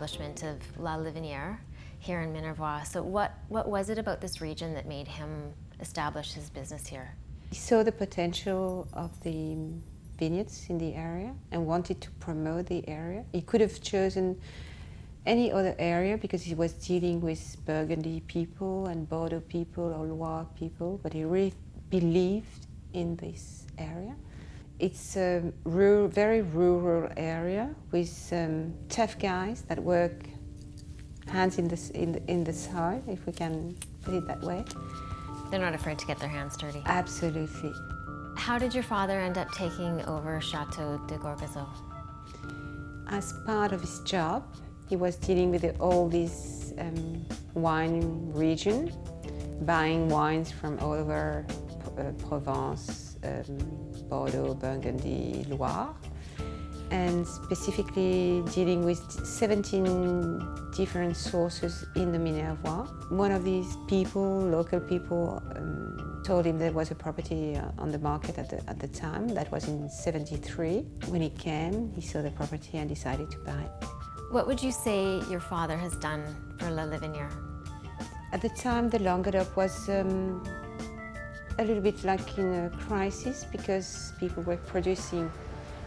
establishment of La Livinière here in Minervois. So what was it about this region that made him establish his business here? He saw the potential of the vineyards in the area and wanted to promote the area. He could have chosen any other area because he was dealing with Burgundy people and Bordeaux people or Loire people, but he really believed in this area. It's a very rural area with tough guys that work hands in the soil, if we can put it that way. They're not afraid to get their hands dirty. Absolutely. How did your father end up taking over Château de Gourgazaud? As part of his job, he was dealing with all this wine region, buying wines from all over Provence, Bordeaux, Burgundy, Loire, and specifically dealing with 17 different sources in the Minervois. One of these people, local people, told him there was a property on the market at the time. That was in '73. When he came, he saw the property and decided to buy it. What would you say your father has done for La Livinière? At the time, the Languedoc was a little bit like in a crisis because people were producing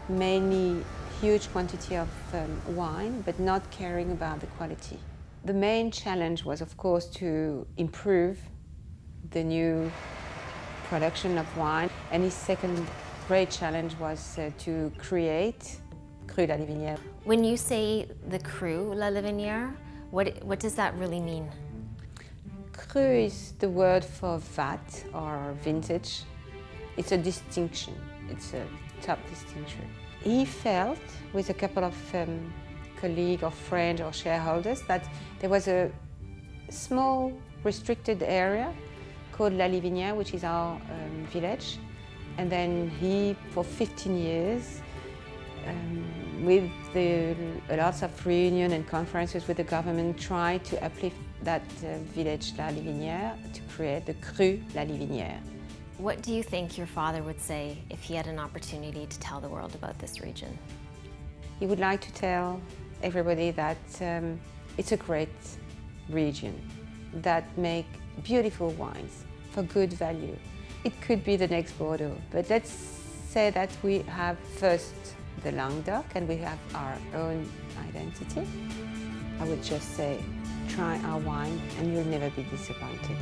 mainly huge quantity of wine, but not caring about the quality. The main challenge was, of course, to improve the new production of wine. And his second great challenge was to create Cru La Livinière. When you say the Cru La Livinière, what does that really mean? Cru is the word for vat or vintage. It's a distinction. It's a top distinction. He felt, with a couple of colleagues or friends or shareholders, that there was a small restricted area called La Livinière, which is our village. And then he, for 15 years, with lots of reunions and conferences with the government, tried to uplift that village La Livinière to create the Cru La Livinière. What do you think your father would say if he had an opportunity to tell the world about this region? He would like to tell everybody that it's a great region that make beautiful wines for good value. It could be the next Bordeaux, but let's say that we have first the Languedoc and we have our own identity. I would just say, try our wine and you'll never be disappointed.